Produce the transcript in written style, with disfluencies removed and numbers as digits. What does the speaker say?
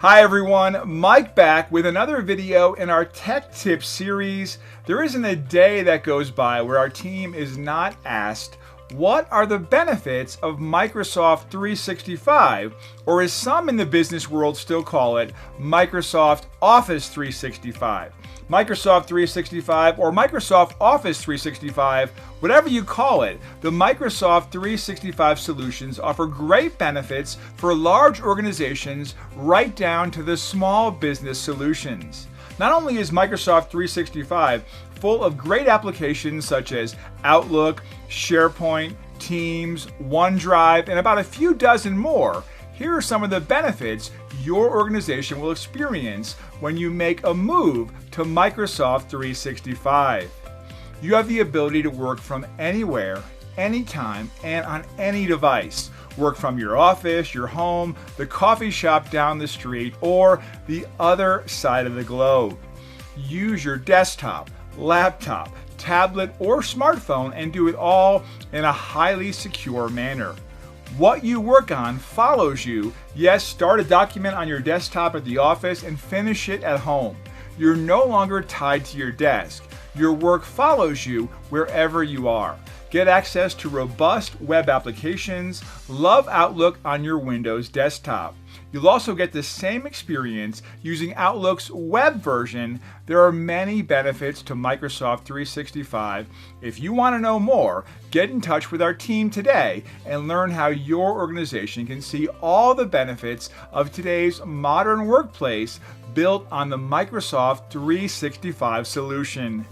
Hi everyone, Mike back with another video in our Tech Tips series. There isn't a day that goes by where our team is not asked, what are the benefits of Microsoft 365, or as some in the business world still call it, Microsoft Office 365. Microsoft 365 or Microsoft Office 365, whatever you call it, the Microsoft 365 solutions offer great benefits for large organizations right down to the small business solutions. Not only is Microsoft 365 full of great applications such as Outlook, SharePoint, Teams, OneDrive, and about a few dozen more, here are some of the benefits your organization will experience when you make a move to Microsoft 365. You have the ability to work from anywhere, anytime, and on any device. Work from your office, your home, the coffee shop down the street, or the other side of the globe. Use your desktop, laptop, tablet, or smartphone and do it all in a highly secure manner. What you work on follows you. Yes, start a document on your desktop at the office and finish it at home. You're no longer tied to your desk. Your work follows you wherever you are. Get access to robust web applications. Love Outlook on your Windows desktop. You'll also get the same experience using Outlook's web version. There are many benefits to Microsoft 365. If you want to know more, get in touch with our team today and learn how your organization can see all the benefits of today's modern workplace built on the Microsoft 365 solution.